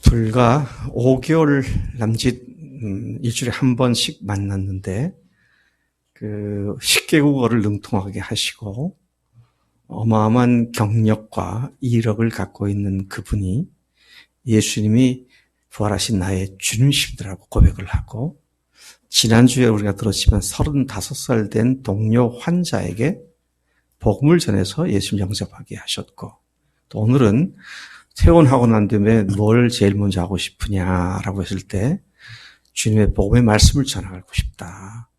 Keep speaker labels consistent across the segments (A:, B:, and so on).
A: 불과 5개월 남짓 일주일에 한 번씩 만났는데 그 10개국어를 능통하게 하시고 어마어마한 경력과 이력을 갖고 있는 그분이 예수님이 부활하신 나의 주님이시더라고 고백을 하고, 지난주에 우리가 들었지만 35살 된 동료 환자에게 복음을 전해서 예수님 영접하게 하셨고, 또 오늘은 퇴원하고 난 다음에 뭘 제일 먼저 하고 싶으냐라고 했을 때 주님의 복음의 말씀을 전하고 싶다.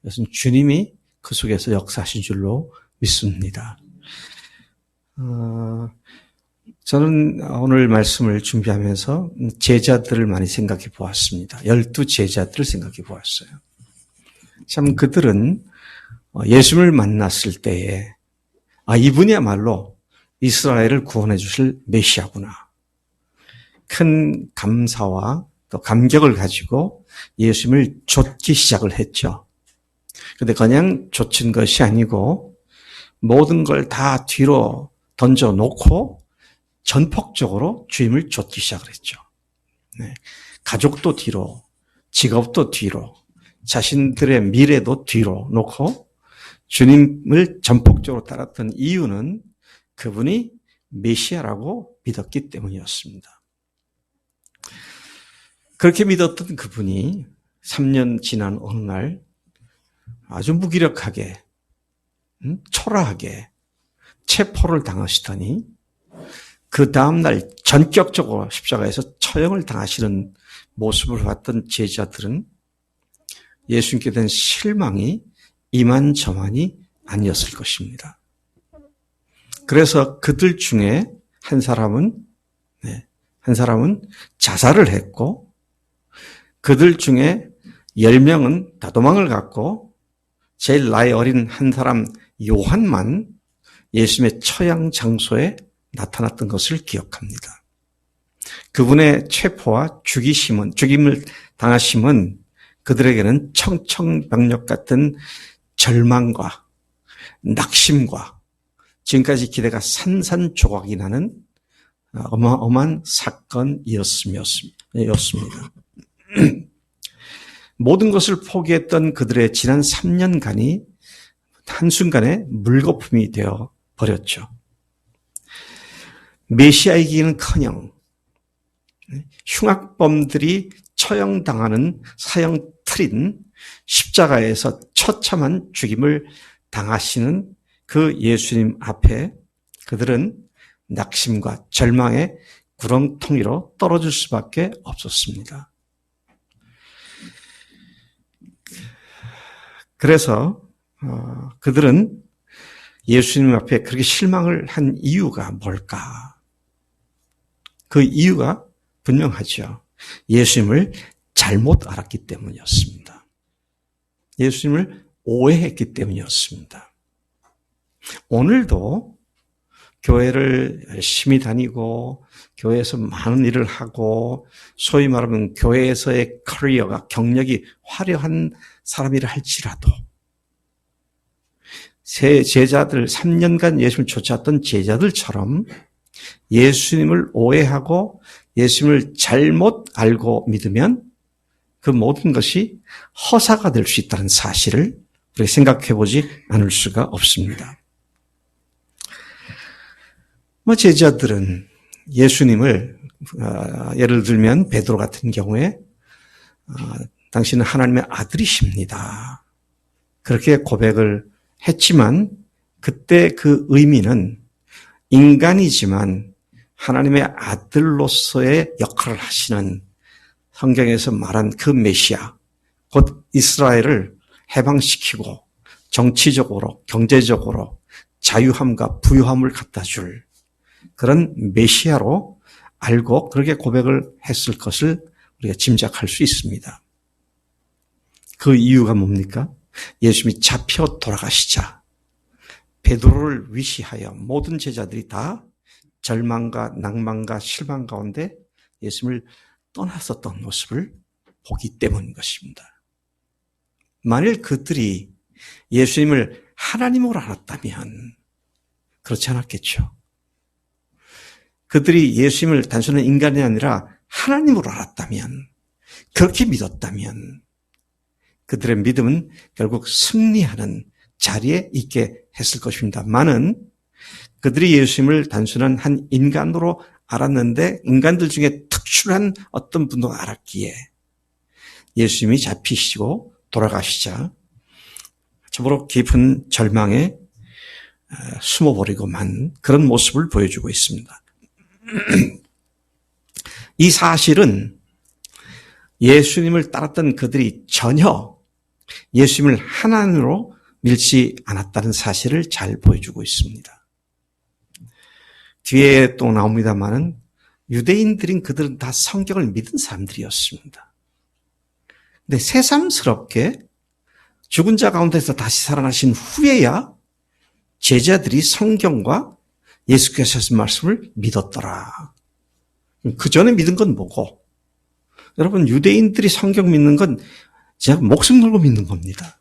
A: 그래서 주님이 그 속에서 역사하신 줄로 믿습니다. 저는 오늘 말씀을 준비하면서 제자들을 많이 생각해 보았습니다. 12제자들을 생각해 보았어요. 참 그들은 예수님을 만났을 때에 이분이야말로 이스라엘을 구원해 주실 메시아구나. 큰 감사와 또 감격을 가지고 예수님을 좇기 시작을 했죠. 그런데 그냥 좇은 것이 아니고 모든 걸 다 뒤로 던져놓고 전폭적으로 주님을 좇기 시작을 했죠. 네. 가족도 뒤로, 직업도 뒤로, 자신들의 미래도 뒤로 놓고 주님을 전폭적으로 따랐던 이유는 그분이 메시아라고 믿었기 때문이었습니다. 그렇게 믿었던 그분이 3년 지난 어느 날 아주 무기력하게, 초라하게 체포를 당하시더니 그 다음날 전격적으로 십자가에서 처형을 당하시는 모습을 봤던 제자들은 예수님께 대한 실망이 이만저만이 아니었을 것입니다. 그래서 그들 중에 한 사람은 자살을 했고, 그들 중에 10명은 다 도망을 갔고, 제일 나이 어린 한 사람 요한만 예수님의 처형 장소에 나타났던 것을 기억합니다. 그분의 체포와 죽임을 당하심은 그들에게는 청천벽력 같은 절망과 낙심과 지금까지 기대가 산산조각이 나는 어마어마한 사건이었습니다. 모든 것을 포기했던 그들의 지난 3년간이 한순간에 물거품이 되어 버렸죠. 메시아이기는커녕 흉악범들이 처형당하는 사형틀인 십자가에서 처참한 죽임을 당하시는 그 예수님 앞에 그들은 낙심과 절망의 구렁텅이로 떨어질 수밖에 없었습니다. 그래서 그들은 예수님 앞에 그렇게 실망을 한 이유가 뭘까? 그 이유가 분명하죠. 예수님을 잘못 알았기 때문이었습니다. 예수님을 오해했기 때문이었습니다. 오늘도 교회를 열심히 다니고 교회에서 많은 일을 하고 소위 말하면 교회에서의 커리어가 경력이 화려한 사람이라 할지라도 제자들 3년간 예수님을 쫓았던 제자들처럼 예수님을 오해하고 예수님을 잘못 알고 믿으면 그 모든 것이 허사가 될 수 있다는 사실을 우리가 생각해 보지 않을 수가 없습니다. 제자들은 예수님을 예를 들면 베드로 같은 경우에 당신은 하나님의 아들이십니다. 그렇게 고백을 했지만 그때 그 의미는 인간이지만 하나님의 아들로서의 역할을 하시는 성경에서 말한 그 메시아, 곧 이스라엘을 해방시키고 정치적으로 경제적으로 자유함과 부유함을 갖다 줄 그런 메시아로 알고 그렇게 고백을 했을 것을 우리가 짐작할 수 있습니다. 그 이유가 뭡니까? 예수님이 잡혀 돌아가시자 베드로를 위시하여 모든 제자들이 다 절망과 낭만과 실망 가운데 예수님을 떠났었던 모습을 보기 때문인 것입니다. 만일 그들이 예수님을 하나님으로 알았다면 그렇지 않았겠죠. 그들이 예수님을 단순한 인간이 아니라 하나님으로 알았다면, 그렇게 믿었다면 그들의 믿음은 결국 승리하는 자리에 있게 했을 것입니다만은 그들이 예수님을 단순한 한 인간으로 알았는데 인간들 중에 특출한 어떤 분으로 알았기에 예수님이 잡히시고 돌아가시자 참으로 깊은 절망에 숨어버리고만 그런 모습을 보여주고 있습니다. 이 사실은 예수님을 따랐던 그들이 전혀 예수님을 하나님으로 밀지 않았다는 사실을 잘 보여주고 있습니다. 뒤에 또 나옵니다만은 유대인들인 그들은 다 성경을 믿은 사람들이었습니다. 근데 새삼스럽게 죽은 자 가운데서 다시 살아나신 후에야 제자들이 성경과 예수께서 하신 말씀을 믿었더라. 그 전에 믿은 건 뭐고? 여러분, 유대인들이 성경 믿는 건 진짜 목숨 걸고 믿는 겁니다.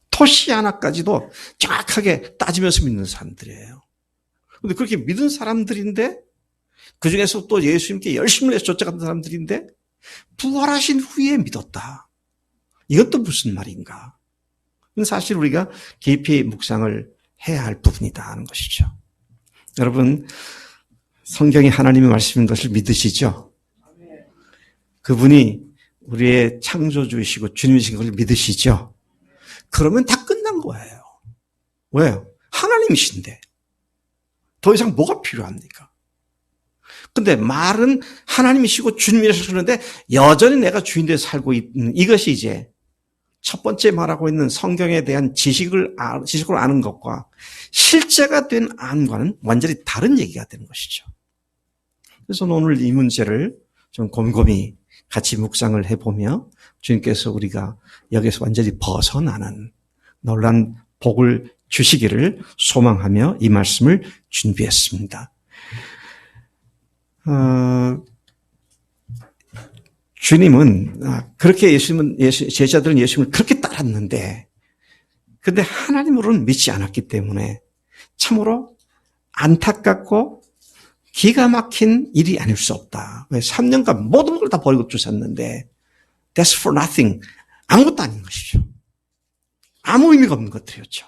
A: 토시 하나까지도 정확하게 따지면서 믿는 사람들이에요. 그런데 그렇게 믿은 사람들인데 그 중에서 또 예수님께 열심히 해서 쫓아가는 사람들인데 부활하신 후에 믿었다. 이건 또 무슨 말인가? 사실 우리가 깊이 묵상을 해야 할 부분이다 하는 것이죠. 여러분, 성경이 하나님의 말씀인 것을 믿으시죠? 그분이 우리의 창조주이시고 주님이신 것을 믿으시죠? 그러면 다 끝난 거예요. 왜요? 하나님이신데. 더 이상 뭐가 필요합니까? 근데 말은 하나님이시고 주님이시는데 여전히 내가 주인되어 살고 있는 이것이 이제 첫 번째 말하고 있는 성경에 대한 지식을 아는 것과 실제가 된 안과는 완전히 다른 얘기가 되는 것이죠. 그래서 오늘 이 문제를 좀 곰곰이 같이 묵상을 해보며 주님께서 우리가 여기서 완전히 벗어나는 놀란 복을 주시기를 소망하며 이 말씀을 준비했습니다. 주님은 그렇게 제자들은 예수님을 그렇게 따랐는데 근데 하나님으로는 믿지 않았기 때문에 참으로 안타깝고 기가 막힌 일이 아닐 수 없다. 왜 3년간 모든 걸 다 버리고 쫓았는데 that's for nothing. 아무것도 아닌 것이죠. 아무 의미가 없는 것들이었죠.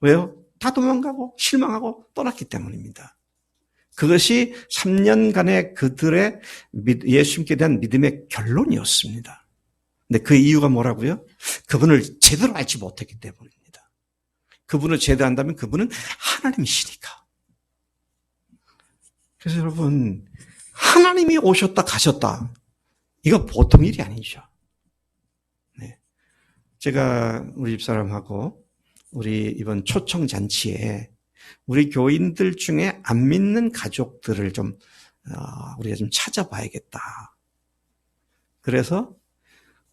A: 왜요? 다 도망가고 실망하고 떠났기 때문입니다. 그것이 3년간의 그들의 예수님께 대한 믿음의 결론이었습니다. 근데 그 이유가 뭐라고요? 그분을 제대로 알지 못했기 때문입니다. 그분을 제대로 안다면 그분은 하나님이시니까. 그래서 여러분, 하나님이 오셨다 가셨다. 이거 보통 일이 아니죠. 네. 제가 우리 집사람하고 우리 이번 초청잔치에 우리 교인들 중에 안 믿는 가족들을 우리가 좀 찾아봐야겠다. 그래서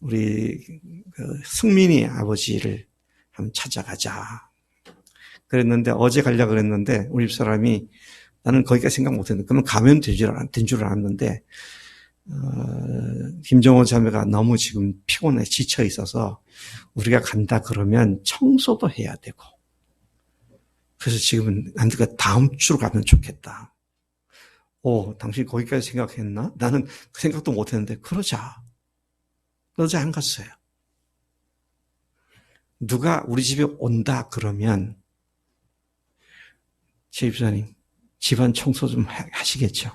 A: 우리 승민이 아버지를 한번 찾아가자. 그랬는데 어제 가려고 그랬는데 우리 집사람이 나는 거기까지 생각 못했는데 그러면 가면 된 줄 알았는데 김정호 자매가 너무 지금 피곤해 지쳐 있어서 우리가 간다 그러면 청소도 해야 되고 그래서 지금은 안 되니까 다음 주로 가면 좋겠다. 당신 거기까지 생각했나? 나는 그 생각도 못했는데 그러자 안 갔어요. 누가 우리 집에 온다 그러면 제 집사님 집안 청소 좀 하시겠죠?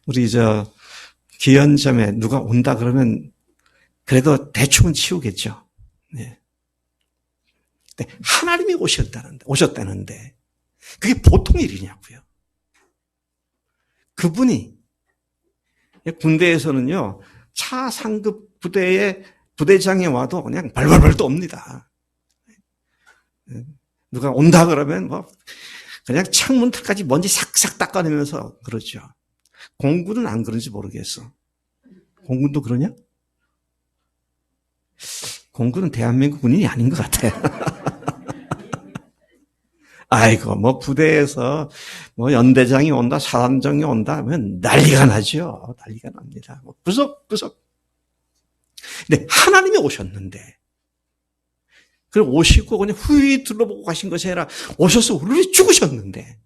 A: 우리 기현자매 누가 온다 그러면 그래도 대충은 치우겠죠. 네. 근데 하나님이 오셨다는데 그게 보통 일이냐고요. 그분이 군대에서는요 차 상급 부대의 부대장이 와도 그냥 발발발 떠옵니다. 누가 온다 그러면 그냥 창문까지 먼지 싹싹 닦아내면서 그러죠. 공군은 안 그런지 모르겠어. 공군도 그러냐? 공군은 대한민국 군인이 아닌 것 같아요. 아이고, 부대에서 연대장이 온다, 사단장이 온다 하면 난리가 나죠. 난리가 납니다. 구석구석. 근데 하나님이 오셨는데, 그리고 오시고 그냥 후히 둘러보고 가신 것이 아니라 오셔서 우리를 죽으셨는데,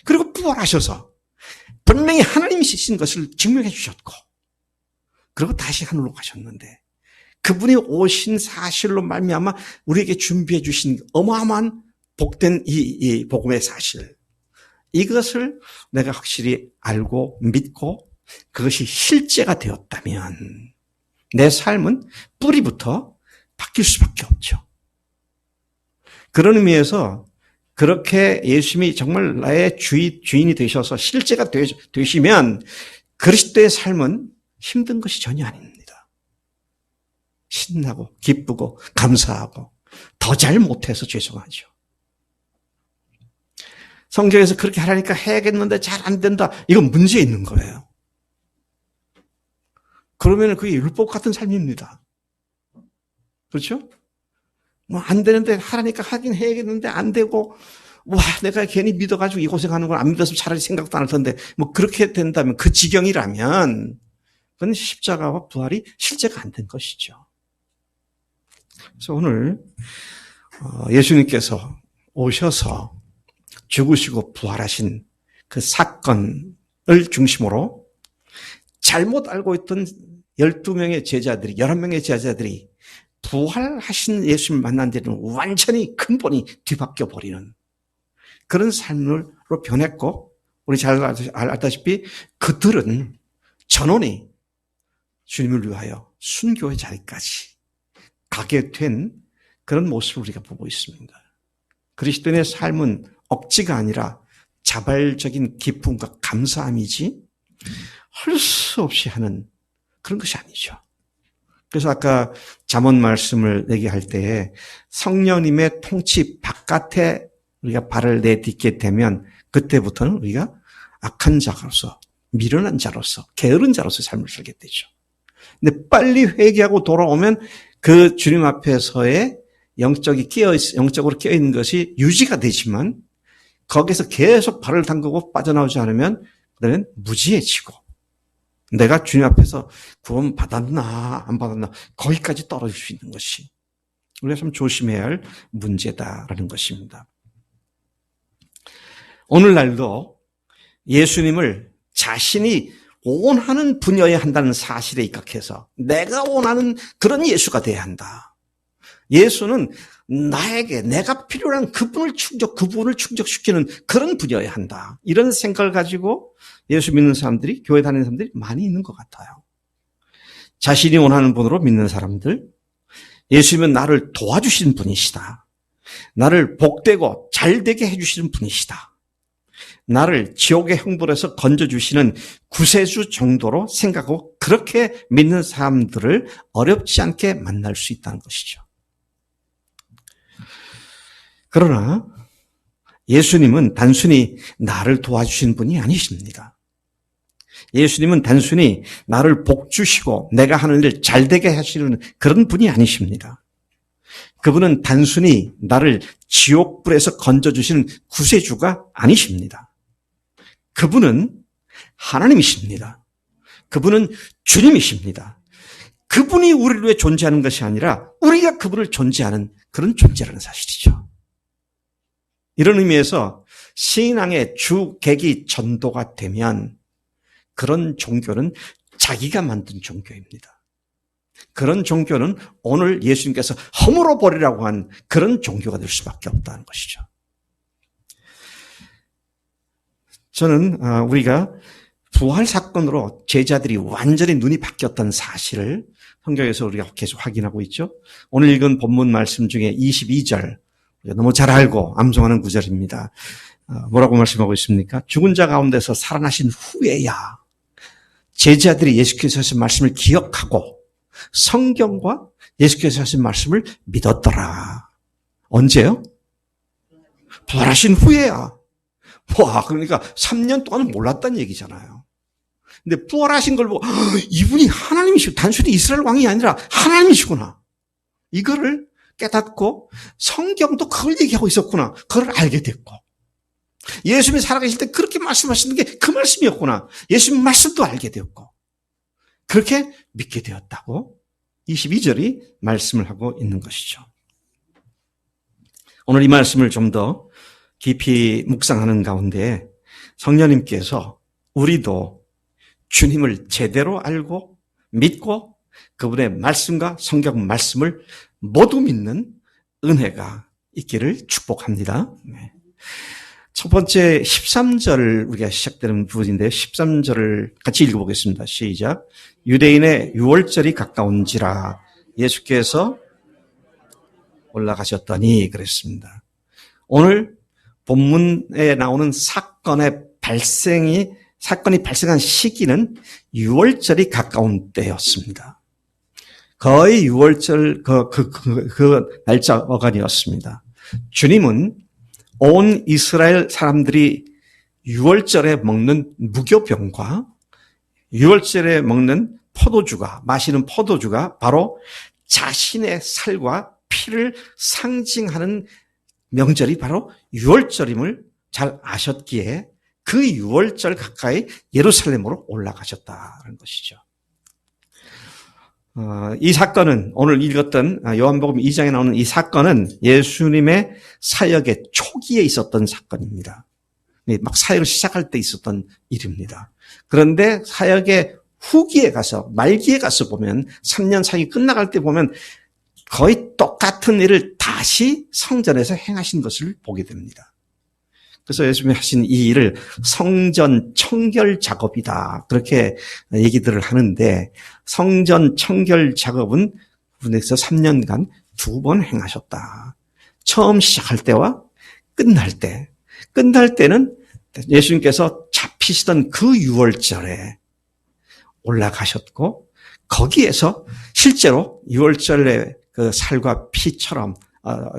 A: 그리고 부활하셔서 분명히 하나님이신 것을 증명해 주셨고, 그리고 다시 하늘로 가셨는데, 그분이 오신 사실로 말미암아 우리에게 준비해 주신 어마어마한 복된 이 복음의 사실, 이것을 내가 확실히 알고 믿고 그것이 실제가 되었다면 내 삶은 뿌리부터 바뀔 수밖에 없죠. 그런 의미에서 그렇게 예수님이 정말 나의 주인이 되셔서 실제가 되시면 그리스도의 삶은 힘든 것이 전혀 아닙니다. 신나고 기쁘고 감사하고 더 잘 못해서 죄송하죠. 성경에서 그렇게 하라니까 해야겠는데 잘 안 된다. 이건 문제 있는 거예요. 그러면 그게 율법 같은 삶입니다. 그렇죠? 뭐 안 되는데 하라니까 하긴 해야겠는데 안 되고, 와, 내가 괜히 믿어가지고 이 고생하는 걸 안 믿었으면 차라리 생각도 안 할 텐데, 뭐 그렇게 된다면, 그 지경이라면 그건 십자가와 부활이 실제가 안 된 것이죠. 그래서 오늘 예수님께서 오셔서 죽으시고 부활하신 그 사건을 중심으로 잘못 알고 있던 12명의 제자들이, 11명의 제자들이 부활하신 예수님을 만난 데는 완전히 근본이 뒤바뀌어 버리는 그런 삶으로 변했고, 우리 잘 알다시피 그들은 전원이 주님을 위하여 순교의 자리까지 가게 된 그런 모습을 우리가 보고 있습니다. 그리스도인의 삶은 억지가 아니라 자발적인 기쁨과 감사함이지 할 수 없이 하는 그런 것이 아니죠. 그래서 아까 잠언 말씀을 얘기할 때에 성령님의 통치 바깥에 우리가 발을 내딛게 되면 그때부터는 우리가 악한 자로서, 미련한 자로서, 게으른 자로서 삶을 살게 되죠. 근데 빨리 회개하고 돌아오면 그 주님 앞에서의 영적으로 끼어있는 것이 유지가 되지만 거기서 계속 발을 담그고 빠져나오지 않으면 그다음엔 무지해지고 내가 주님 앞에서 구원 받았나 안 받았나 거기까지 떨어질 수 있는 것이 우리가 참 조심해야 할 문제다라는 것입니다. 오늘날도 예수님을 자신이 원하는 분야에 한다는 사실에 입각해서 내가 원하는 그런 예수가 돼야 한다. 예수는 나에게 내가 필요한 그분을 충족시키는 그런 분야에 한다. 이런 생각을 가지고 예수 믿는 사람들이, 교회 다니는 사람들이 많이 있는 것 같아요. 자신이 원하는 분으로 믿는 사람들, 예수님은 나를 도와주시는 분이시다. 나를 복되고 잘되게 해주시는 분이시다. 나를 지옥의 형벌에서 건져주시는 구세주 정도로 생각하고 그렇게 믿는 사람들을 어렵지 않게 만날 수 있다는 것이죠. 그러나 예수님은 단순히 나를 도와주시는 분이 아니십니다. 예수님은 단순히 나를 복주시고 내가 하는 일 잘되게 하시는 그런 분이 아니십니다. 그분은 단순히 나를 지옥불에서 건져주시는 구세주가 아니십니다. 그분은 하나님이십니다. 그분은 주님이십니다. 그분이 우리를 위해 존재하는 것이 아니라 우리가 그분을 존재하는 그런 존재라는 사실이죠. 이런 의미에서 신앙의 주객이 전도가 되면 그런 종교는 자기가 만든 종교입니다. 그런 종교는 오늘 예수님께서 허물어 버리라고 한 그런 종교가 될 수밖에 없다는 것이죠. 저는 우리가 부활 사건으로 제자들이 완전히 눈이 바뀌었던 사실을 성경에서 우리가 계속 확인하고 있죠. 오늘 읽은 본문 말씀 중에 22절 너무 잘 알고 암송하는 구절입니다. 뭐라고 말씀하고 있습니까? 죽은 자 가운데서 살아나신 후에야 제자들이 예수께서 하신 말씀을 기억하고 성경과 예수께서 하신 말씀을 믿었더라. 언제요? 부활하신 후에야. 와, 그러니까 3년 동안은 몰랐다는 얘기잖아요. 근데 부활하신 걸 보고 이분이 하나님이시고 단순히 이스라엘 왕이 아니라 하나님이시구나. 이거를 깨닫고 성경도 그걸 얘기하고 있었구나. 그걸 알게 됐고 예수님이 살아계실 때 그렇게 말씀하시는 게 그 말씀이었구나. 예수님 말씀도 알게 되었고 그렇게 믿게 되었다고 22절이 말씀을 하고 있는 것이죠. 오늘 이 말씀을 좀 더 깊이 묵상하는 가운데 성령님께서 우리도 주님을 제대로 알고 믿고 그분의 말씀과 성경 말씀을 모두 믿는 은혜가 있기를 축복합니다. 첫 번째 13절 우리가 시작되는 부분인데요. 13절을 같이 읽어보겠습니다. 시작. 유대인의 유월절이 가까운지라 예수께서 올라가셨더니 그랬습니다. 오늘 본문에 나오는 사건이 발생한 시기는 유월절이 가까운 때였습니다. 거의 유월절 그 날짜 어간이었습니다. 주님은 온 이스라엘 사람들이 유월절에 먹는 무교병과 유월절에 먹는 마시는 포도주가 바로 자신의 살과 피를 상징하는 명절이 바로 유월절임을 잘 아셨기에 그 유월절 가까이 예루살렘으로 올라가셨다는 것이죠. 이 사건은 오늘 읽었던 요한복음 2장에 나오는 이 사건은 예수님의 사역의 초기에 있었던 사건입니다. 막 사역을 시작할 때 있었던 일입니다. 그런데 사역의 후기에 가서 말기에 가서 보면 3년 사역이 끝나갈 때 보면 거의 똑같은 일을 다시 성전에서 행하신 것을 보게 됩니다. 그래서 예수님이 하신 이 일을 성전 청결 작업이다. 그렇게 얘기들을 하는데 성전 청결 작업은 그분에서 3년간 2번 행하셨다. 처음 시작할 때와 끝날 때. 끝날 때는 예수님께서 잡히시던 그 유월절에 올라가셨고 거기에서 실제로 유월절에 그 살과 피처럼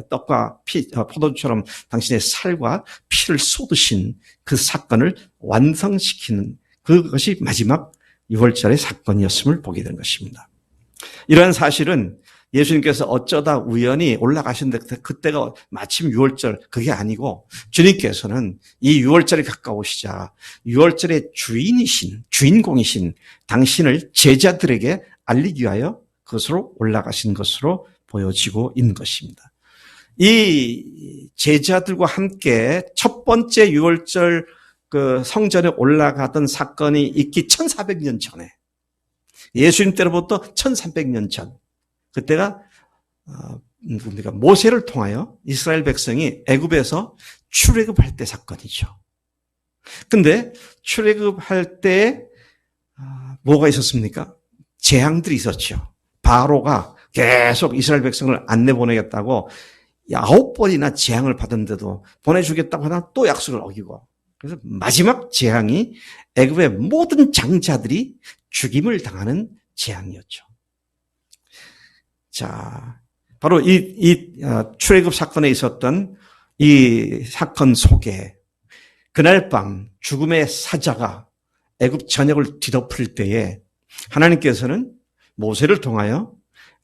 A: 떡과 피, 포도주처럼 당신의 살과 피를 쏟으신 그 사건을 완성시키는 그것이 마지막 유월절의 사건이었음을 보게 된 것입니다. 이러한 사실은 예수님께서 어쩌다 우연히 올라가셨는데 그때가 마침 유월절 그게 아니고 주님께서는 이 유월절이 가까우시자 유월절의 주인공이신 당신을 제자들에게 알리기 위하여 그것으로 올라가신 것으로 보여지고 있는 것입니다. 이 제자들과 함께 첫 번째 유월절 그 성전에 올라가던 사건이 있기 1400년 전에 예수님 때로부터 1300년 전 그때가 모세를 통하여 이스라엘 백성이 애굽에서 출애굽할 때 사건이죠. 근데 출애굽할 때 뭐가 있었습니까? 재앙들이 있었죠. 바로가 계속 이스라엘 백성을 안 내보내겠다고 9번이나 재앙을 받은데도 보내주겠다고 하다가 또 약속을 어기고 그래서 마지막 재앙이 애굽의 모든 장자들이 죽임을 당하는 재앙이었죠. 자, 바로 이 출애굽 사건에 있었던 이 사건 속에 그날 밤 죽음의 사자가 애굽 전역을 뒤덮을 때에 하나님께서는 모세를 통하여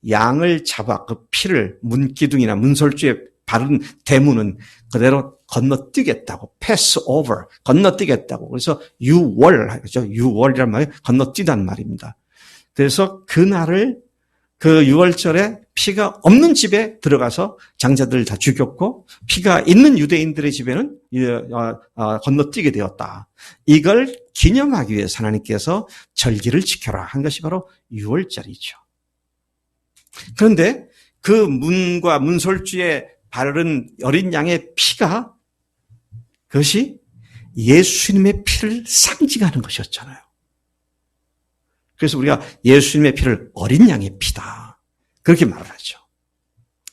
A: 양을 잡아 그 피를 문기둥이나 문설주에 바른 대문은 그대로 건너뛰겠다고 pass over 건너뛰겠다고 그래서 유월 하죠. 유월이란 말이 건너뛰단 말입니다. 그래서 그날을 그 유월절에 피가 없는 집에 들어가서 장자들 다 죽였고 피가 있는 유대인들의 집에는 건너뛰게 되었다. 이걸 기념하기 위해서 하나님께서 절기를 지켜라 한 것이 바로 유월절이죠. 그런데 그 문과 문설주에 바른 어린 양의 피가 그것이 예수님의 피를 상징하는 것이었잖아요. 그래서 우리가 예수님의 피를 어린 양의 피다. 그렇게 말을 하죠.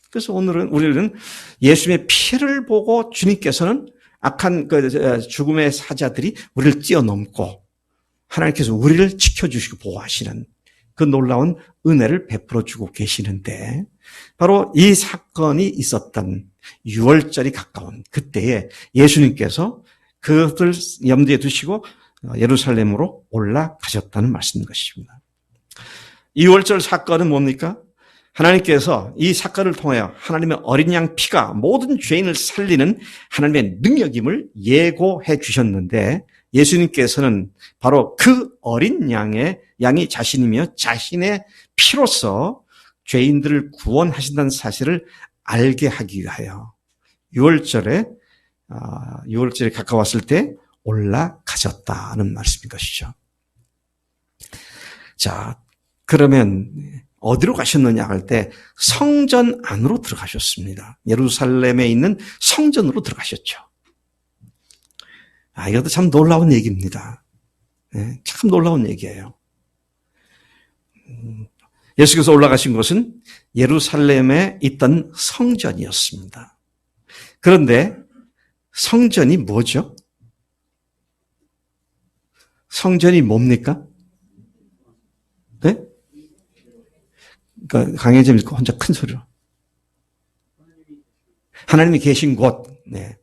A: 그래서 오늘은 우리는 예수님의 피를 보고 주님께서는 악한 그 죽음의 사자들이 우리를 뛰어넘고 하나님께서 우리를 지켜주시고 보호하시는 그 놀라운 은혜를 베풀어 주고 계시는데 바로 이 사건이 있었던 유월절이 가까운 그때에 예수님께서 그것을 염두에 두시고 예루살렘으로 올라가셨다는 말씀인 것입니다. 이 유월절 사건은 뭡니까? 하나님께서 이 사건을 통하여 하나님의 어린 양 피가 모든 죄인을 살리는 하나님의 능력임을 예고해 주셨는데 예수님께서는 바로 그 어린 양이 자신이며 자신의 피로서 죄인들을 구원하신다는 사실을 알게 하기 위하여 6월절에 가까웠을 때 올라가셨다는 말씀인 것이죠. 자, 그러면 어디로 가셨느냐 할 때 성전 안으로 들어가셨습니다. 예루살렘에 있는 성전으로 들어가셨죠. 이것도 참 놀라운 얘기입니다. 네, 참 놀라운 얘기예요. 예수께서 올라가신 곳은 예루살렘에 있던 성전이었습니다. 그런데 성전이 뭐죠? 성전이 뭡니까? 네? 그러니까 강해점 읽고 혼자 큰 소리로. 하나님이 계신 곳. 네.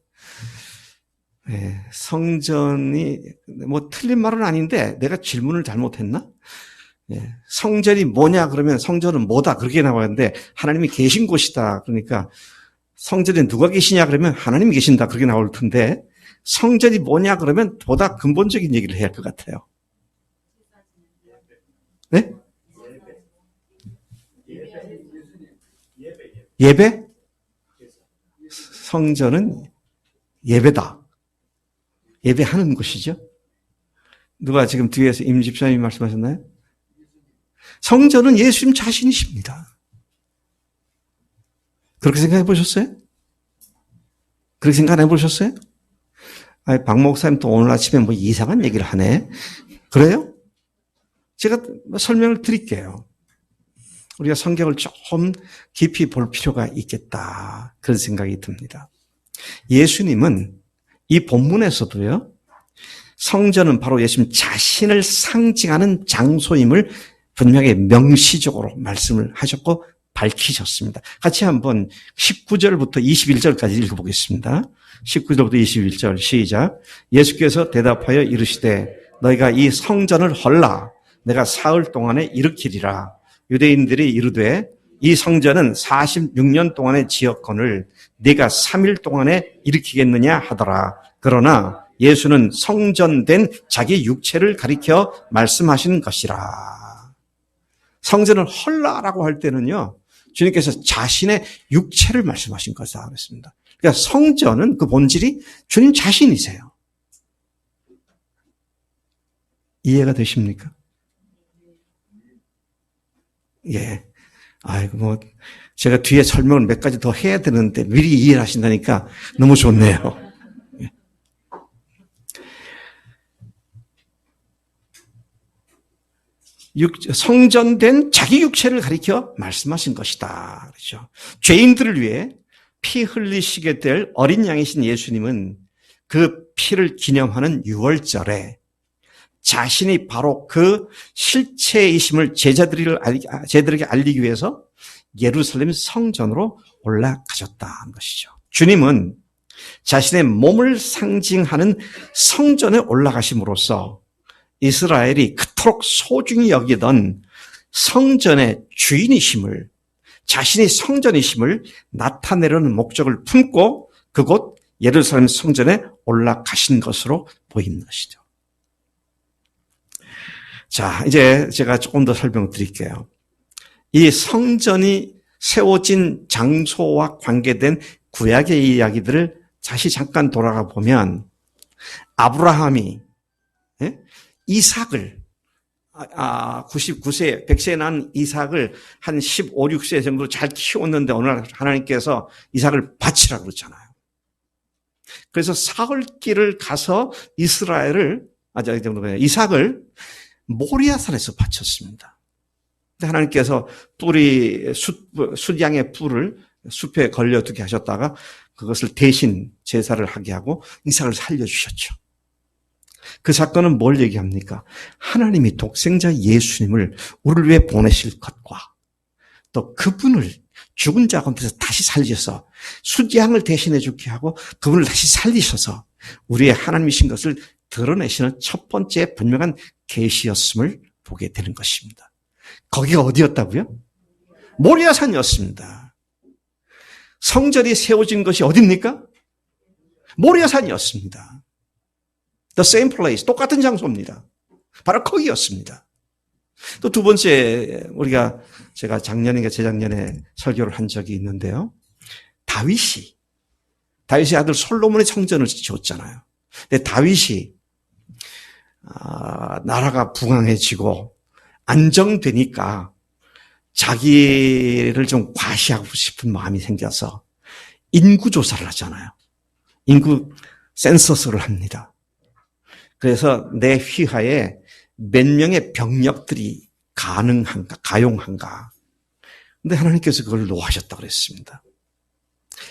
A: 네. 성전이 뭐 틀린 말은 아닌데 내가 질문을 잘못했나? 네. 성전이 뭐냐 그러면 성전은 뭐다 그렇게 나오는데 하나님이 계신 곳이다. 그러니까 성전에 누가 계시냐 그러면 하나님이 계신다 그렇게 나올 텐데 성전이 뭐냐 그러면 보다 근본적인 얘기를 해야 할 것 같아요. 네? 예배? 성전은 예배다. 예배하는 곳이죠. 누가 지금 뒤에서 임 집사님이 말씀하셨나요? 성전은 예수님 자신이십니다. 그렇게 생각해 보셨어요? 그렇게 생각해 보셨어요? 박 목사님 또 오늘 아침에 뭐 이상한 얘기를 하네. 그래요? 제가 설명을 드릴게요. 우리가 성경을 좀 깊이 볼 필요가 있겠다. 그런 생각이 듭니다. 예수님은 이 본문에서도요, 성전은 바로 예수님 자신을 상징하는 장소임을 분명히 명시적으로 말씀을 하셨고 밝히셨습니다. 같이 한번 19절부터 21절까지 읽어보겠습니다. 19절부터 21절 시작. 예수께서 대답하여 이르시되 너희가 이 성전을 헐라 내가 사흘 동안에 일으키리라. 유대인들이 이르되 이 성전은 46년 동안의 지었거늘 네가 3일 동안에 일으키겠느냐 하더라. 그러나 예수는 성전된 자기 육체를 가리켜 말씀하신 것이라. 성전을 헐라라고 할 때는요, 주님께서 자신의 육체를 말씀하신 것이다 그랬습니다. 그러니까 성전은 그 본질이 주님 자신이세요. 이해가 되십니까? 예. 아이고, 제가 뒤에 설명을 몇 가지 더 해야 되는데 미리 이해를 하신다니까 너무 좋네요. 예. 성전된 자기 육체를 가리켜 말씀하신 것이다. 그렇죠. 죄인들을 위해 피 흘리시게 될 어린 양이신 예수님은 그 피를 기념하는 6월절에 자신이 바로 그 실체이심을 제자들에게 알리기 위해서 예루살렘 성전으로 올라가셨다는 것이죠. 주님은 자신의 몸을 상징하는 성전에 올라가심으로써 이스라엘이 그토록 소중히 여기던 성전의 주인이심을, 자신이 성전이심을 나타내려는 목적을 품고 그곳 예루살렘 성전에 올라가신 것으로 보이는 것이죠. 자, 이제 제가 조금 더 설명드릴게요. 이 성전이 세워진 장소와 관계된 구약의 이야기들을 다시 잠깐 돌아가 보면 아브라함이 이삭을 99세, 100세 난 이삭을 한 15, 16세 정도 잘 키웠는데 어느 날 하나님께서 이삭을 바치라고 그러잖아요. 그래서 사흘길을 가서 이삭을 모리아산에서 바쳤습니다. 근데 하나님께서 숫양의 뿔을 숲에 걸려두게 하셨다가 그것을 대신 제사를 하게 하고 이삭을 살려주셨죠. 그 사건은 뭘 얘기합니까? 하나님이 독생자 예수님을 우리를 위해 보내실 것과 또 그분을 죽은 자 가운데서 다시 살리셔서 숫양을 대신해 주게 하고 그분을 다시 살리셔서 우리의 하나님이신 것을 드러내시는 첫 번째 분명한 계시였음을 보게 되는 것입니다. 거기가 어디였다고요? 모리아산이었습니다. 성전이 세워진 것이 어디입니까? 모리아산이었습니다. The same place, 똑같은 장소입니다. 바로 거기였습니다. 또 두 번째, 제가 작년인가 재작년에 설교를 한 적이 있는데요. 다윗의 아들 솔로몬이 성전을 지었잖아요. 근데 다윗이 나라가 부강해지고 안정되니까 자기를 좀 과시하고 싶은 마음이 생겨서 인구 조사를 하잖아요. 인구 센서스를 합니다. 그래서 내 휘하에 몇 명의 병력들이 가용한가. 근데 하나님께서 그걸 노하셨다고 그랬습니다.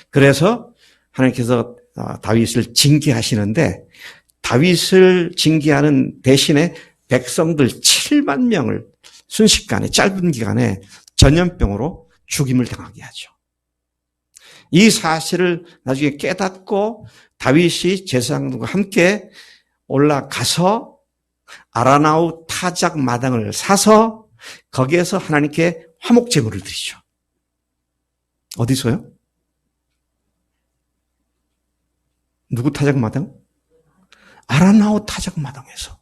A: 그래서 하나님께서 다윗을 징계하시는데 다윗을 징계하는 대신에 백성들 7만 명을 순식간에 짧은 기간에 전염병으로 죽임을 당하게 하죠. 이 사실을 나중에 깨닫고 다윗이 제사장들과 함께 올라가서 아라나우 타작 마당을 사서 거기에서 하나님께 화목 제물을 드리죠. 어디서요? 누구 타작 마당? 아라나우 타작 마당에서.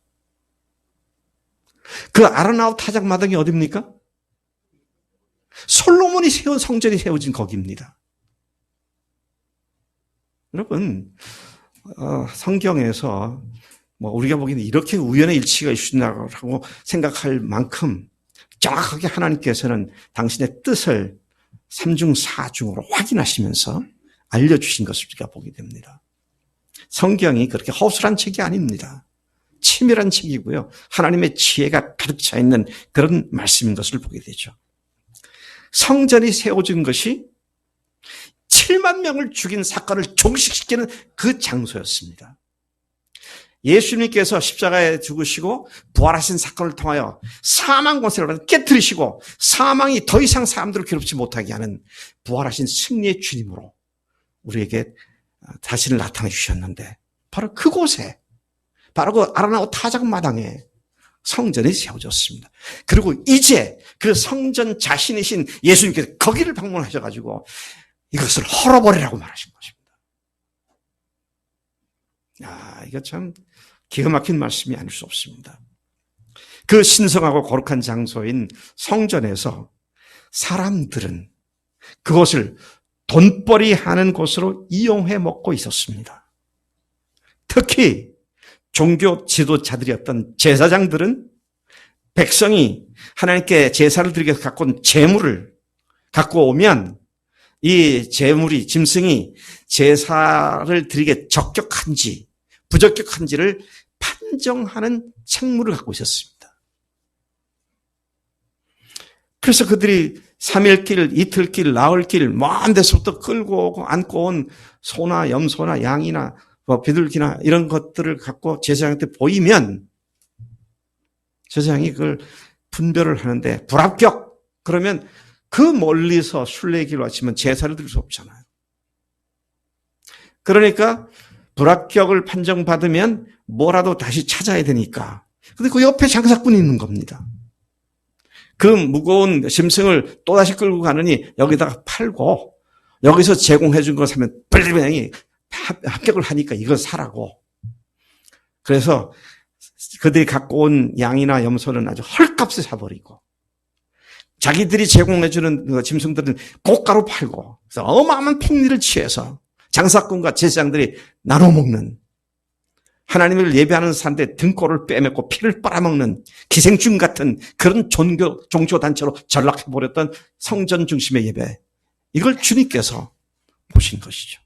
A: 그 아라나우 타작 마당이 어디입니까? 솔로몬이 세운 성전이 세워진 거기입니다. 여러분, 성경에서 우리가 보기에는 이렇게 우연의 일치가 있으라고 생각할 만큼 정확하게 하나님께서는 당신의 뜻을 3중 4중으로 확인하시면서 알려주신 것을 우리가 보게 됩니다. 성경이 그렇게 허술한 책이 아닙니다. 치밀한 책이고요. 하나님의 지혜가 가득 차 있는 그런 말씀인 것을 보게 되죠. 성전이 세워진 것이 7만 명을 죽인 사건을 종식시키는 그 장소였습니다. 예수님께서 십자가에 죽으시고 부활하신 사건을 통하여 사망 권세를 깨뜨리시고 사망이 더 이상 사람들을 괴롭지 못하게 하는 부활하신 승리의 주님으로 우리에게 자신을 나타내 주셨는데 바로 그곳에 바로 그 아라나우 타작 마당에 성전이 세워졌습니다. 그리고 이제 그 성전 자신이신 예수님께서 거기를 방문하셔가지고 이것을 헐어버리라고 말하신 것입니다. 이거 참 기가 막힌 말씀이 아닐 수 없습니다. 그 신성하고 거룩한 장소인 성전에서 사람들은 그것을 돈벌이 하는 곳으로 이용해 먹고 있었습니다. 특히 종교 지도자들이었던 제사장들은 백성이 하나님께 제사를 드리기 위해서 갖고 온 재물을 갖고 오면 이 재물이, 짐승이 제사를 드리기에 적격한지 부적격한지를 판정하는 책무를 갖고 있었습니다. 그래서 그들이 3일길, 이틀길, 나흘길 먼 데서부터 끌고 오고 안고 온 소나 염소나 양이나 비둘기나 이런 것들을 갖고 제사장한테 보이면 제사장이 그걸 분별을 하는데 불합격! 그러면 그 멀리서 순례길로 왔지만 제사를 드릴 수 없잖아요. 그러니까 불합격을 판정받으면 뭐라도 다시 찾아야 되니까. 근데 그 옆에 장사꾼이 있는 겁니다. 그 무거운 짐승을 또다시 끌고 가느니 여기다가 팔고 여기서 제공해 준 거 사면 빨리 합격을 하니까 이거 사라고. 그래서 그들이 갖고 온 양이나 염소는 아주 헐값에 사버리고 자기들이 제공해 주는 짐승들은 고가로 팔고 그래서 어마어마한 폭리를 취해서 장사꾼과 제사장들이 나눠 먹는 하나님을 예배하는 산데 등골을 빼먹고 피를 빨아먹는 기생충 같은 그런 종교단체로 전락해버렸던 성전 중심의 예배. 이걸 주님께서 보신 것이죠.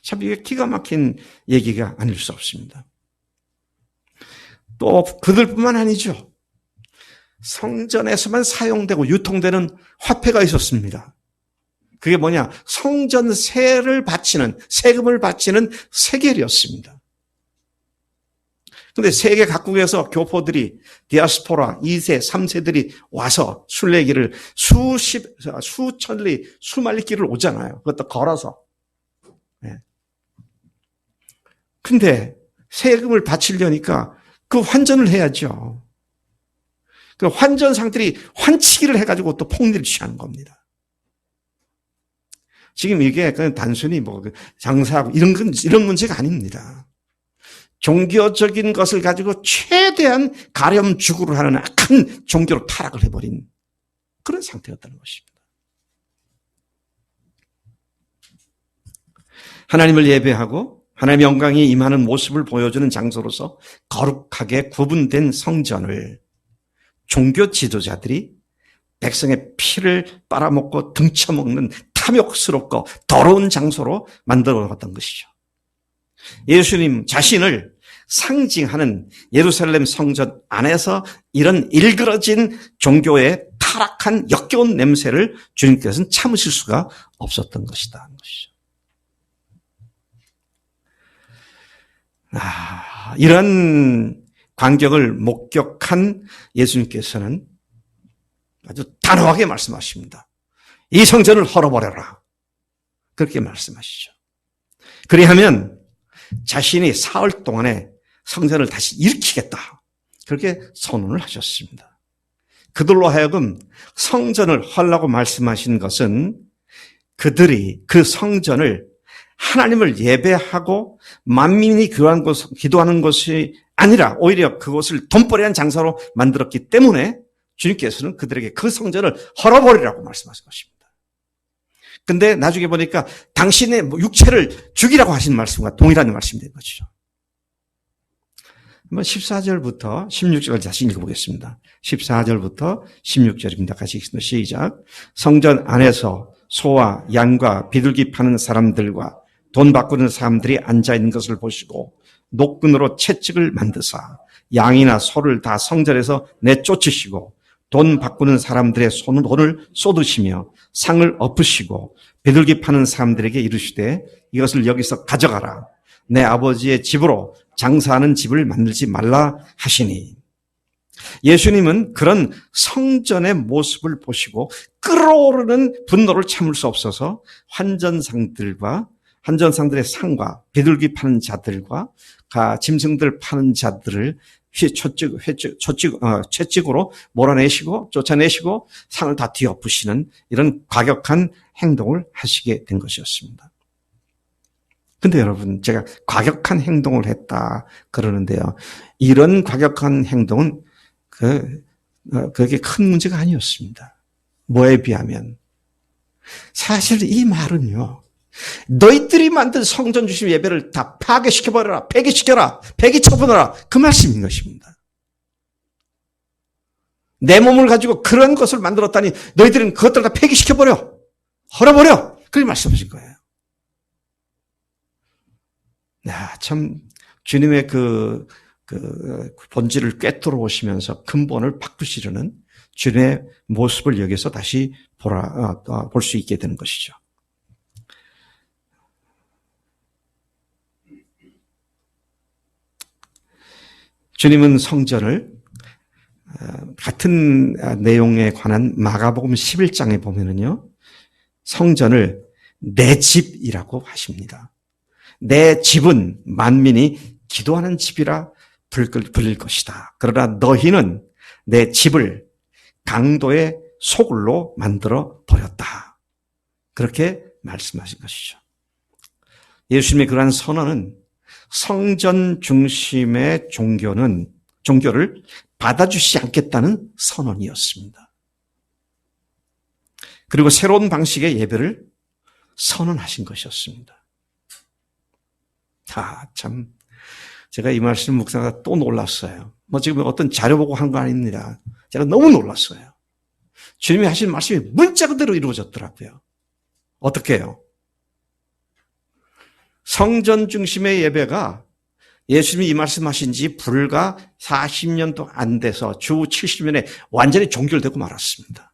A: 참 이게 기가 막힌 얘기가 아닐 수 없습니다. 또 그들뿐만 아니죠. 성전에서만 사용되고 유통되는 화폐가 있었습니다. 그게 뭐냐? 성전세를 바치는, 세금을 바치는 세겔이었습니다. 그런데 세계 각국에서 교포들이, 디아스포라 2세, 3세들이 와서 순례길을 수천리, 수만리 길을 오잖아요. 그것도 걸어서. 근데 세금을 바치려니까 그 환전을 해야죠. 그 환전 상들이 환치기를 해가지고 또 폭리를 취하는 겁니다. 지금 이게 그냥 단순히 장사하고 이런 문제가 아닙니다. 종교적인 것을 가지고 최대한 가렴주구를 하는 악한 종교로 타락을 해버린 그런 상태였다는 것입니다. 하나님을 예배하고 하나님의 영광이 임하는 모습을 보여주는 장소로서 거룩하게 구분된 성전을 종교 지도자들이 백성의 피를 빨아먹고 등쳐먹는 탐욕스럽고 더러운 장소로 만들어 놓았던 것이죠. 예수님 자신을 상징하는 예루살렘 성전 안에서 이런 일그러진 종교의 타락한 역겨운 냄새를 주님께서는 참으실 수가 없었던 것이다. 이런 광경을 목격한 예수님께서는 아주 단호하게 말씀하십니다. 이 성전을 헐어버려라. 그렇게 말씀하시죠. 그리하면 자신이 사흘 동안에 성전을 다시 일으키겠다. 그렇게 선언을 하셨습니다. 그들로 하여금 성전을 헐라고 말씀하신 것은 그들이 그 성전을 하나님을 예배하고 만민이 기도하는 것이 아니라 오히려 그것을 돈벌이한 장사로 만들었기 때문에 주님께서는 그들에게 그 성전을 헐어버리라고 말씀하신 것입니다. 근데 나중에 보니까 당신의 육체를 죽이라고 하신 말씀과 동일한 말씀이 된 것이죠. 한번 14절부터 16절까지 다시 읽어보겠습니다. 14절부터 16절입니다. 같이 읽습니다. 시작. 성전 안에서 소와 양과 비둘기 파는 사람들과 돈 바꾸는 사람들이 앉아있는 것을 보시고 노끈으로 채찍을 만드사 양이나 소를 다 성전에서 내쫓으시고 돈 바꾸는 사람들의 손은 돈을 쏟으시며 상을 엎으시고 비둘기 파는 사람들에게 이르시되 이것을 여기서 가져가라. 내 아버지의 집으로 장사하는 집을 만들지 말라 하시니. 예수님은 그런 성전의 모습을 보시고 끓어오르는 분노를 참을 수 없어서 환전상들의 상과 비둘기 파는 자들과 짐승들 파는 자들을 채찍으로 몰아내시고 쫓아내시고 상을 다 뒤엎으시는 이런 과격한 행동을 하시게 된 것이었습니다. 근데 여러분, 제가 과격한 행동을 했다 그러는데요. 이런 과격한 행동은 그게 큰 문제가 아니었습니다. 뭐에 비하면 사실 이 말은요. 너희들이 만든 성전 중심 예배를 다 파괴시켜버려라. 폐기시켜라. 폐기 처분하라. 그 말씀인 것입니다. 내 몸을 가지고 그런 것을 만들었다니 너희들은 그것들을 다 폐기시켜버려. 헐어버려. 그렇게 말씀하신 거예요. 참 주님의 그 본질을 꿰뚫어 오시면서 근본을 바꾸시려는 주님의 모습을 여기서 다시 볼 수 있게 되는 것이죠. 주님은 성전을 같은 내용에 관한 마가복음 11장에 보면은요, 성전을 내 집이라고 하십니다. 내 집은 만민이 기도하는 집이라 불릴 것이다. 그러나 너희는 내 집을 강도의 소굴로 만들어 버렸다. 그렇게 말씀하신 것이죠. 예수님의 그러한 선언은 성전 중심의 종교를 받아주지 않겠다는 선언이었습니다. 그리고 새로운 방식의 예배를 선언하신 것이었습니다. 참 제가 이 말씀 묵상하다 또 놀랐어요. 지금 어떤 자료 보고 한 거 아닙니다. 제가 너무 놀랐어요. 주님이 하신 말씀이 문자 그대로 이루어졌더라고요. 어떻게 해요? 성전 중심의 예배가 예수님이 이 말씀하신 지 불과 40년도 안 돼서 주 70년에 완전히 종결되고 말았습니다.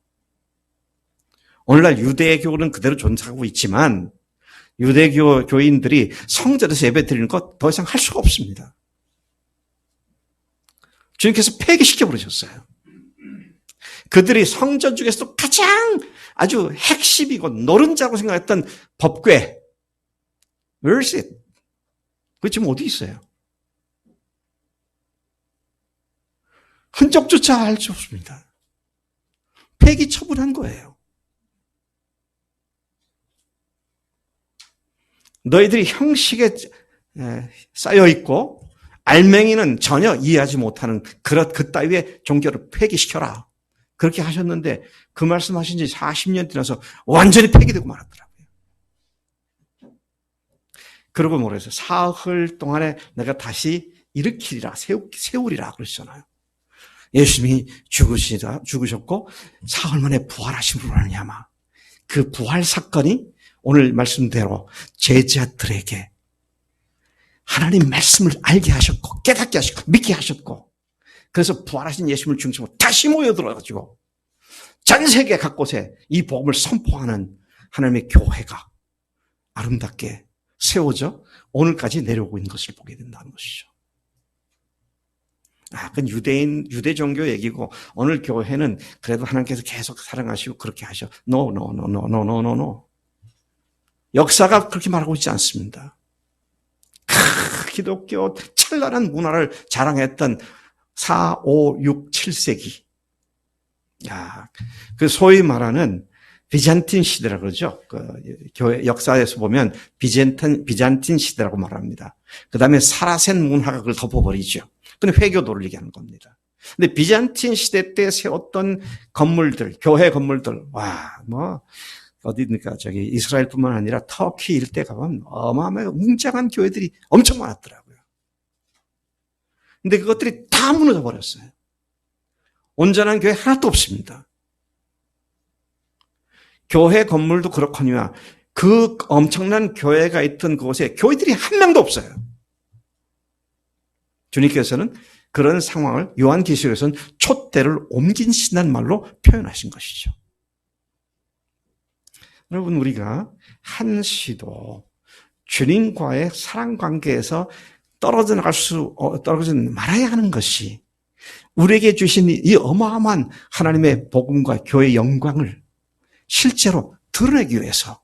A: 오늘날 유대교는 그대로 존재하고 있지만 유대교 교인들이 성전에서 예배 드리는 것 더 이상 할 수가 없습니다. 주님께서 폐기시켜 버리셨어요. 그들이 성전 중에서도 가장 아주 핵심이고 노른자고 생각했던 법궤, where is it? 그게 지금 어디 있어요? 흔적조차 알 수 없습니다. 폐기 처분한 거예요. 너희들이 형식에 쌓여있고 알맹이는 전혀 이해하지 못하는 그 따위의 종교를 폐기시켜라. 그렇게 하셨는데 그 말씀하신 지 40년 지나서 완전히 폐기되고 말았더라고요. 그러고 뭐라 해서 사흘 동안에 내가 다시 일으키리라, 세우리라 그러셨잖아요. 예수님이 죽으셨고 사흘 만에 부활하심으로 말미암아 그 부활 사건이 오늘 말씀대로 제자들에게 하나님 말씀을 알게 하셨고 깨닫게 하셨고 믿게 하셨고 그래서 부활하신 예수님을 중심으로 다시 모여들어가지고 전 세계 각곳에 이 복음을 선포하는 하나님의 교회가 아름답게 세워져 오늘까지 내려오고 있는 것을 보게 된다는 것이죠. 그건 유대 종교 얘기고 오늘 교회는 그래도 하나님께서 계속 사랑하시고 그렇게 하셔. No. 역사가 그렇게 말하고 있지 않습니다. 기독교 찬란한 문화를 자랑했던 4, 5, 6, 7세기. 그 소위 말하는 비잔틴 시대라고 그러죠. 그 교회 역사에서 보면 비잔틴 시대라고 말합니다. 그 다음에 사라센 문화가 그걸 덮어버리죠. 그건 회교도를 얘기하는 겁니다. 근데 비잔틴 시대 때 세웠던 건물들, 교회 건물들, 어디입니까? 저기 이스라엘뿐만 아니라 터키 일대 가면 어마어마하게 웅장한 교회들이 엄청 많았더라고요. 근데 그것들이 다 무너져 버렸어요. 온전한 교회 하나도 없습니다. 교회 건물도 그렇거니와 그 엄청난 교회가 있던 그곳에 교회들이 한 명도 없어요. 주님께서는 그런 상황을 요한계시록에서는 촛대를 옮긴신다는 말로 표현하신 것이죠. 여러분, 우리가 한시도 주님과의 사랑 관계에서 떨어져 말아야 하는 것이 우리에게 주신 이 어마어마한 하나님의 복음과 교회의 영광을 실제로 드러내기 위해서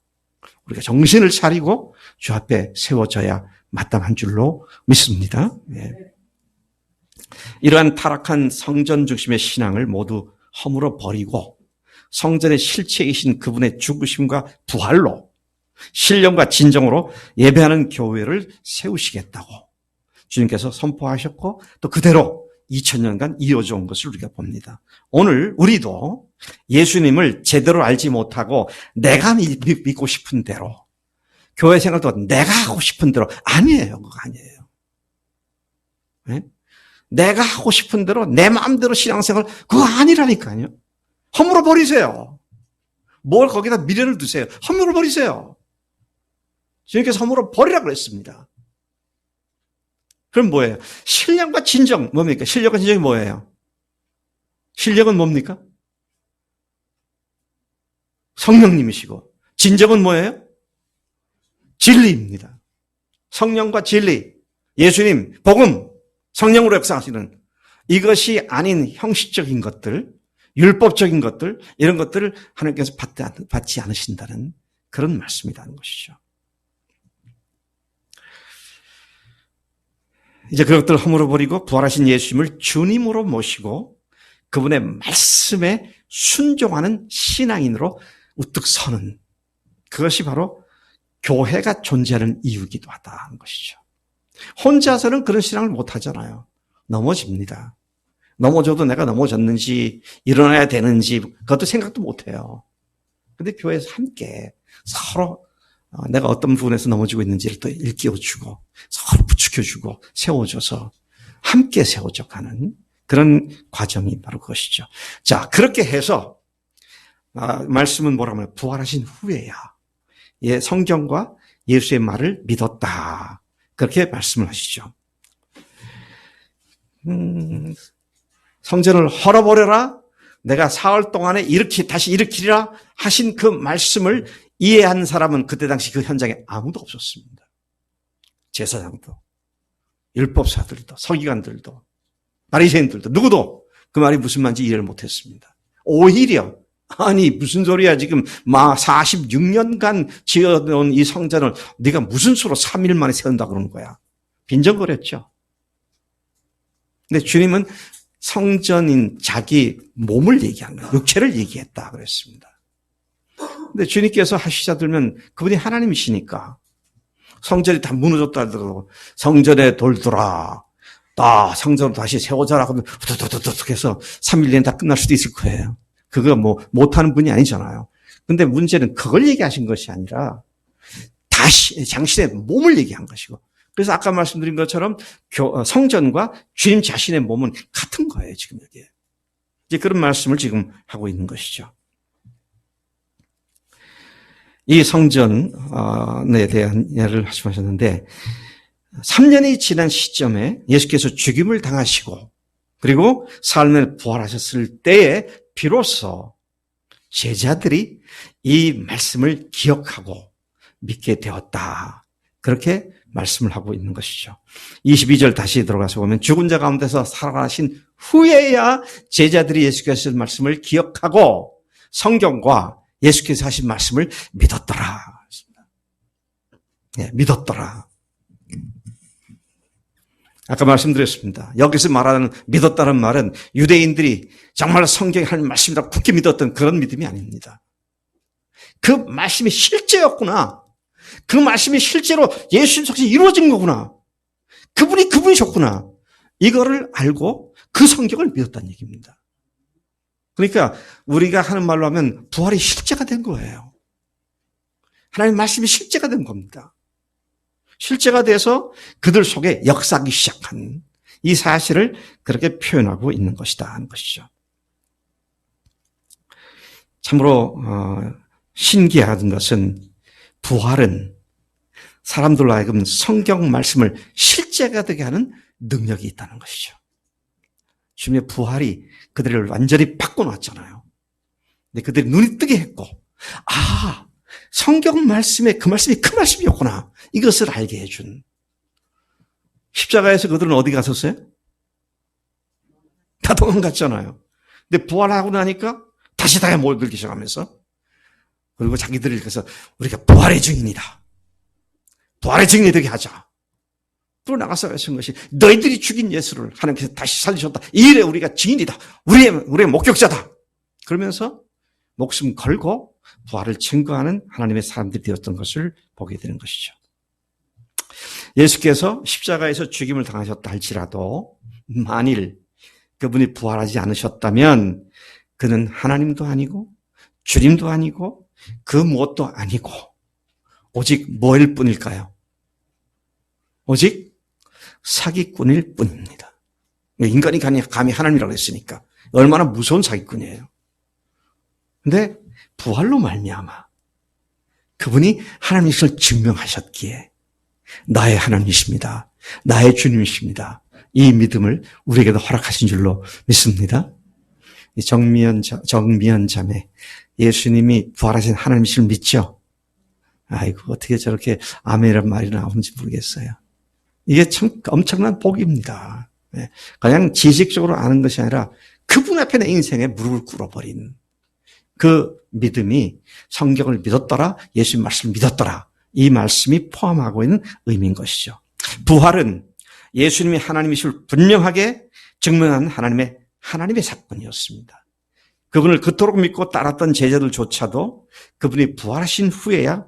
A: 우리가 정신을 차리고 주 앞에 세워져야 마땅한 줄로 믿습니다. 이러한 타락한 성전 중심의 신앙을 모두 허물어 버리고 성전의 실체이신 그분의 죽으심과 부활로 신령과 진정으로 예배하는 교회를 세우시겠다고 주님께서 선포하셨고 또 그대로 2000년간 이어져 온 것을 우리가 봅니다. 오늘 우리도 예수님을 제대로 알지 못하고 내가 믿고 싶은 대로 교회 생활도 내가 하고 싶은 대로 아니에요. 그거 아니에요. 네? 내가 하고 싶은 대로 내 마음대로 신앙생활 그거 아니라니까요. 허물어 버리세요. 뭘 거기다 미련을 두세요. 허물어 버리세요. 주님께서 허물어 버리라고 그랬습니다. 그럼 뭐예요? 신령과 진정 뭡니까? 신령과 진정이 뭐예요? 신령은 뭡니까? 성령님이시고 진정은 뭐예요? 진리입니다. 성령과 진리, 예수님, 복음, 성령으로 역사하시는 이것이 아닌 형식적인 것들, 율법적인 것들, 이런 것들을 하나님께서 받지 않으신다는 그런 말씀이라는 것이죠. 이제 그것들을 허물어버리고 부활하신 예수님을 주님으로 모시고 그분의 말씀에 순종하는 신앙인으로 우뚝 서는 그것이 바로 교회가 존재하는 이유이기도 하다는 것이죠. 혼자서는 그런 신앙을 못 하잖아요. 넘어집니다. 넘어져도 내가 넘어졌는지 일어나야 되는지 그것도 생각도 못 해요. 근데 교회에서 함께 서로 내가 어떤 부분에서 넘어지고 있는지를 또 일깨워주고 서로 부추겨주고 세워줘서 함께 세워져 가는 그런 과정이 바로 그것이죠. 자, 그렇게 해서 말씀은 뭐라고 하면 부활하신 후에야 성경과 예수의 말을 믿었다. 그렇게 말씀을 하시죠. 성전을 헐어버려라. 내가 사흘 동안에 다시 일으키리라 하신 그 말씀을 이해한 사람은 그때 당시 그 현장에 아무도 없었습니다. 제사장도, 율법사들도, 서기관들도, 바리새인들도 누구도 그 말이 무슨 말인지 이해를 못했습니다. 오히려 아니 무슨 소리야 지금 46년간 지어놓은 이 성전을 네가 무슨 수로 3일 만에 세운다 그러는 거야. 빈정거렸죠. 근데 주님은 성전인 자기 몸을 얘기한 거예요. 육체를 얘기했다 그랬습니다. 근데 주님께서 하시자 들면 그분이 하나님이시니까 성전이 다 무너졌다 하더라도 성전에 돌더라. 성전을 다시 세워져라. 그러면 후두두두둑 해서 3일 내에 다 끝날 수도 있을 거예요. 그거 못하는 분이 아니잖아요. 근데 문제는 그걸 얘기하신 것이 아니라 당신의 몸을 얘기한 것이고, 그래서 아까 말씀드린 것처럼 성전과 주님 자신의 몸은 같은 거예요, 지금 여기에. 이제 그런 말씀을 지금 하고 있는 것이죠. 이 성전에 대한 예를 말씀하셨는데 3년이 지난 시점에 예수께서 죽임을 당하시고 그리고 삶을 부활하셨을 때에 비로소 제자들이 이 말씀을 기억하고 믿게 되었다. 그렇게 말씀을 하고 있는 것이죠. 22절 다시 들어가서 보면 죽은 자 가운데서 살아나신 후에야 제자들이 예수께서 하신 말씀을 기억하고 성경과 예수께서 하신 말씀을 믿었더라. 네, 믿었더라. 아까 말씀드렸습니다. 여기서 말하는 믿었다는 말은 유대인들이 정말 성경에 하는 말씀이다 굳게 믿었던 그런 믿음이 아닙니다. 그 말씀이 실제였구나. 그 말씀이 실제로 예수님 속에서 이루어진 거구나. 그분이셨구나. 이거를 알고 그 성경을 믿었다는 얘기입니다. 그러니까 우리가 하는 말로 하면 부활이 실제가 된 거예요. 하나님의 말씀이 실제가 된 겁니다. 실제가 돼서 그들 속에 역사하기 시작한 이 사실을 그렇게 표현하고 있는 것이다 하는 것이죠. 참으로 신기한 것은 부활은 사람들로 하여금 성경 말씀을 실제가 되게 하는 능력이 있다는 것이죠. 주님의 부활이 그들을 완전히 바꿔놨잖아요. 근데 그들이 눈이 뜨게 했고, 성경 말씀에 그 말씀이 그 말씀이었구나. 이것을 알게 해준. 십자가에서 그들은 어디 갔었어요? 다 도망갔잖아요. 근데 부활하고 나니까 다시 다 몰들기 시작하면서, 그리고 자기들이 그래서 우리가 부활의 증인이다. 부활의 증인이 되게 하자. 또 나가서 하신 것이 너희들이 죽인 예수를 하나님께서 다시 살리셨다. 이 일에 우리가 증인이다. 우리의 목격자다. 그러면서 목숨 걸고 부활을 증거하는 하나님의 사람들이 되었던 것을 보게 되는 것이죠. 예수께서 십자가에서 죽임을 당하셨다 할지라도 만일 그분이 부활하지 않으셨다면 그는 하나님도 아니고 주님도 아니고 그 무엇도 아니고 오직 뭐일 뿐일까요? 오직 사기꾼일 뿐입니다. 인간이 감히 하나님이라고 했으니까 얼마나 무서운 사기꾼이에요. 근데 부활로 말미암아 그분이 하나님이심을 증명하셨기에 나의 하나님이십니다. 나의 주님이십니다. 이 믿음을 우리에게도 허락하신 줄로 믿습니다. 정미연 자매, 예수님이 부활하신 하나님이심을 믿죠? 아이고 어떻게 저렇게 아멘이란 말이 나오는지 모르겠어요. 이게 참 엄청난 복입니다. 그냥 지식적으로 아는 것이 아니라 그분 앞에 내 인생에 무릎을 꿇어버린 그 믿음이 성경을 믿었더라, 예수님 말씀을 믿었더라, 이 말씀이 포함하고 있는 의미인 것이죠. 부활은 예수님이 하나님이심을 분명하게 증명한 하나님의 사건이었습니다. 그분을 그토록 믿고 따랐던 제자들조차도 그분이 부활하신 후에야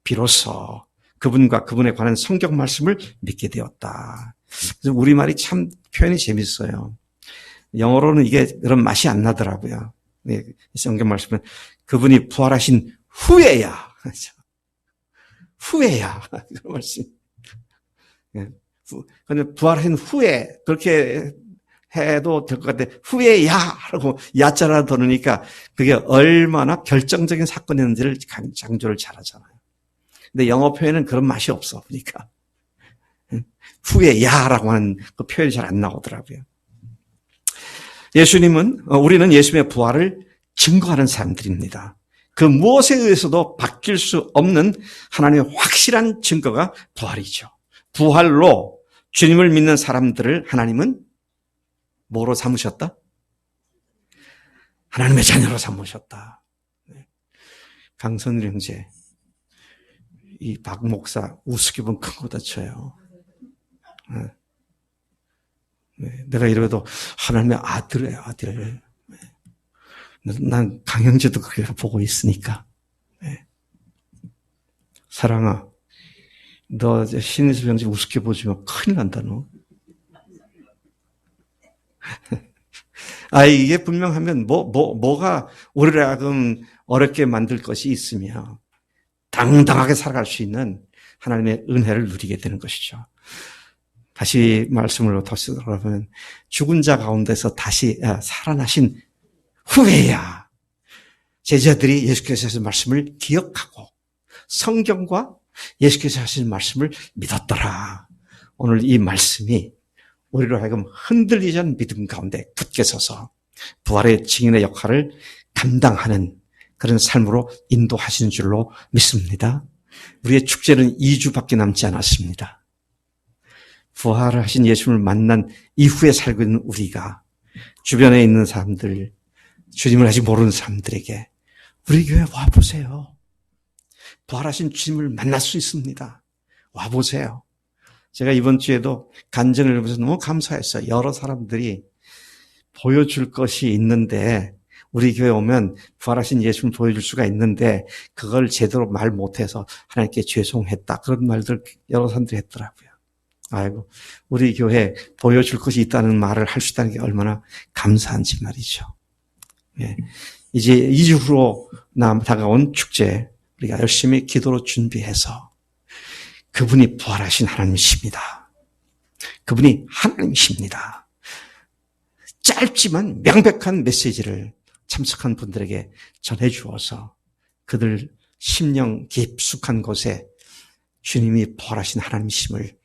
A: 비로소 그분과 그분에 관한 성경 말씀을 믿게 되었다. 그래서 우리말이 참 표현이 재밌어요. 영어로는 이게 그런 맛이 안 나더라고요. 네, 성경 말씀은 그분이 부활하신 후에야. 후에야. 그런 말씀. 근데 부활한 후에 그렇게 해도 될 것 같아. 후에야라고 야자라 들으니까 그게 얼마나 결정적인 사건이었는지를 강조를 잘하잖아요. 근데 영어 표현은 그런 맛이 없어. 그러니까 후에야라고 하는 그 표현이 잘 안 나오더라고요. 우리는 예수님의 부활을 증거하는 사람들입니다. 그 무엇에 의해서도 바뀔 수 없는 하나님의 확실한 증거가 부활이죠. 부활로 주님을 믿는 사람들을 하나님은 뭐로 삼으셨다? 하나님의 자녀로 삼으셨다. 강선일 형제, 이 박 목사 우습게 보면 큰 거다 쳐요. 내가 이래도 하나님의 아들이에요, 아들. 난 강형제도 그렇게 보고 있으니까. 사랑아, 너 신의수 형제 우습게 보지 마. 큰일 난다, 너. 이게 분명하면 뭐가 우리를 하여금 어렵게 만들 것이 있으며 당당하게 살아갈 수 있는 하나님의 은혜를 누리게 되는 것이죠. 다시 말씀을 돌아보면 죽은 자 가운데서 다시 살아나신 후에야 제자들이 예수께서 하신 말씀을 기억하고 성경과 예수께서 하신 말씀을 믿었더라. 오늘 이 말씀이 우리로 하여금 흔들리지 않은 믿음 가운데 굳게 서서 부활의 증인의 역할을 감당하는 그런 삶으로 인도하시는 줄로 믿습니다. 우리의 축제는 2주밖에 남지 않았습니다. 부활을 하신 예수님을 만난 이후에 살고 있는 우리가 주변에 있는 사람들, 주님을 아직 모르는 사람들에게 우리 교회 와보세요. 부활하신 주님을 만날 수 있습니다. 와보세요. 제가 이번 주에도 간증을 해보면서 너무 감사했어요. 여러 사람들이 보여줄 것이 있는데 우리 교회 오면 부활하신 예수님을 보여줄 수가 있는데 그걸 제대로 말 못해서 하나님께 죄송했다. 그런 말들 여러 사람들이 했더라고요. 아이고, 우리 교회 보여줄 것이 있다는 말을 할 수 있다는 게 얼마나 감사한지 말이죠. 예. 이제 2주 후로 다가온 축제 우리가 열심히 기도로 준비해서 그분이 부활하신 하나님이십니다. 그분이 하나님이십니다. 짧지만 명백한 메시지를 참석한 분들에게 전해주어서 그들 심령 깊숙한 곳에 주님이 부활하신 하나님이심을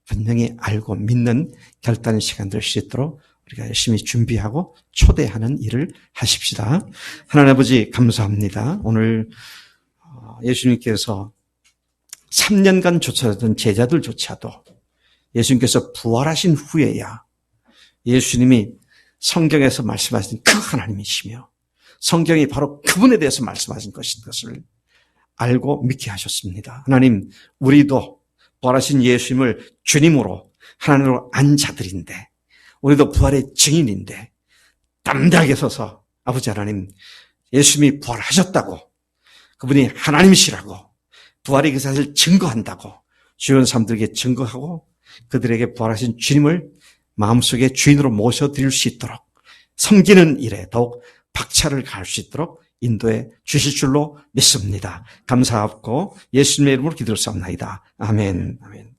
A: 분명히 알고 믿는 결단의 시간 될 수 있도록 우리가 열심히 준비하고 초대하는 일을 하십시다. 하나님 아버지 감사합니다. 오늘 예수님께서 3년간 쫓아다녔던 제자들조차도 예수님께서 부활하신 후에야 예수님이 성경에서 말씀하신 그 하나님이시며 성경이 바로 그분에 대해서 말씀하신 것을 알고 믿게 하셨습니다. 하나님, 우리도 부활하신 예수님을 주님으로 하나님으로 안 자들인데 우리도 부활의 증인인데 담대하게 서서 아버지 하나님, 예수님이 부활하셨다고 그분이 하나님이시라고 부활의 그 사실을 증거한다고 주변 사람들에게 증거하고 그들에게 부활하신 주님을 마음속에 주인으로 모셔드릴 수 있도록 섬기는 일에 더욱 박차를 가할 수 있도록 인도해 주실 줄로 믿습니다. 감사하고 예수님의 이름으로 기도를 쌓옵나이다. 아멘. 아멘.